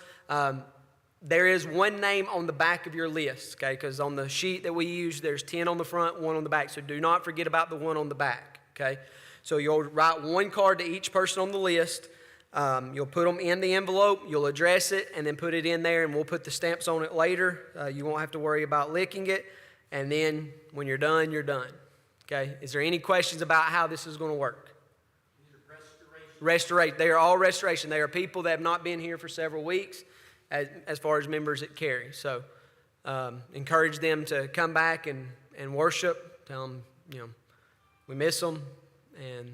There is one name on the back of your list, okay? Because on the sheet that we use, there's 10 on the front, 1 on the back, so do not forget about the 1 on the back, okay? So you'll write 1 card to each person on the list. You'll put them in the envelope, you'll address it, and then put it in there, and we'll put the stamps on it later. You won't have to worry about licking it. And then when you're done, you're done. Okay? Is there any questions about how this is going to work? Restoration. They are all restoration. They are people that have not been here for several weeks as far as members at Cary. So encourage them to come back and worship. Tell them, we miss them, and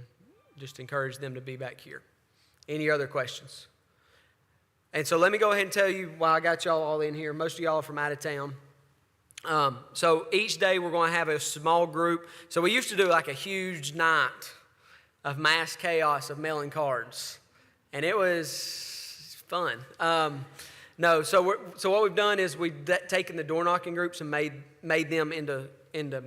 just encourage them to be back here. Any other questions? And so let me go ahead and tell you why I got y'all all in here. Most of y'all are from out of town. So each day we're going to have a small group. So we used to do like a huge night of mass chaos of mailing cards. And it was fun. So what we've done is we've taken the door knocking groups and made them into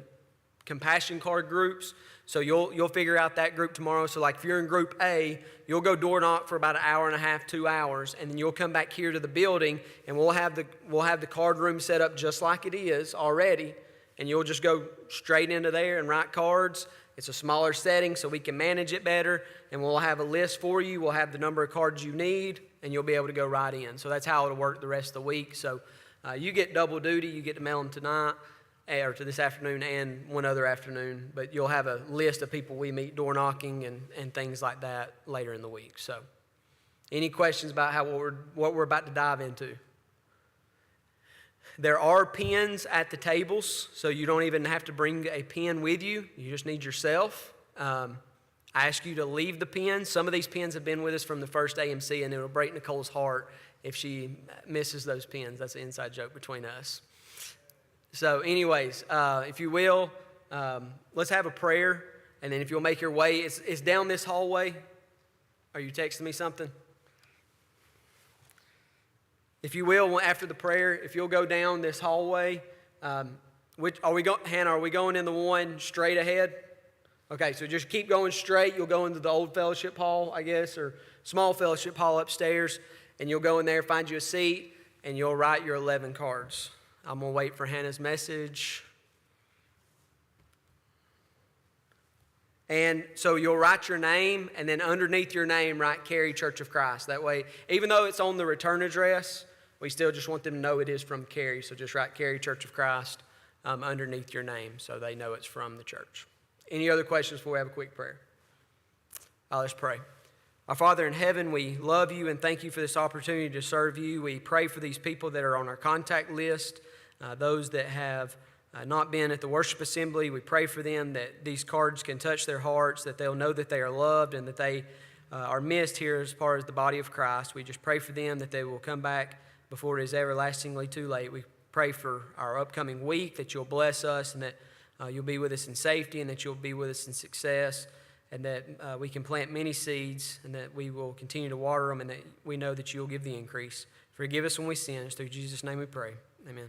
compassion card groups. So you'll figure out that group tomorrow. So like if you're in group A, you'll go door knock for about an hour and a half, 2 hours, and then you'll come back here to the building, and we'll have the card room set up just like it is already, and you'll just go straight into there and write cards. It's a smaller setting so we can manage it better, and we'll have a list for you. We'll have the number of cards you need, and you'll be able to go right in. So that's how it'll work the rest of the week. So you get double duty. You get to mail them tonight, or to this afternoon and one other afternoon, but you'll have a list of people we meet door knocking and things like that later in the week. So any questions about what we're about to dive into? There are pens at the tables, so you don't even have to bring a pen with you. You just need yourself. I ask you to leave the pen. Some of these pens have been with us from the first AMC, and it'll break Nicole's heart if she misses those pens. That's an inside joke between us. So anyways, if you will, let's have a prayer, and then if you'll make your way, it's down this hallway. Are you texting me something? If you will, after the prayer, if you'll go down this hallway, Hannah, are we going in the one straight ahead? Okay, so just keep going straight. You'll go into the old fellowship hall, I guess, or small fellowship hall upstairs, and you'll go in there, find you a seat, and you'll write your 11 cards. I'm going to wait for Hannah's message. And so you'll write your name, and then underneath your name, write Cary Church of Christ. That way, even though it's on the return address, we still just want them to know it is from Cary. So just write Cary Church of Christ underneath your name so they know it's from the church. Any other questions before we have a quick prayer? Let's pray. Our Father in heaven, we love you and thank you for this opportunity to serve you. We pray for these people that are on our contact list, those that have not been at the worship assembly. We pray for them that these cards can touch their hearts, that they'll know that they are loved and that they are missed here as far as the body of Christ. We just pray for them that they will come back before it is everlastingly too late. We pray for our upcoming week, that you'll bless us and that you'll be with us in safety and that you'll be with us in success, and that we can plant many seeds and that we will continue to water them and that we know that you'll give the increase. Forgive us when we sin. It's through Jesus' name we pray. Amen.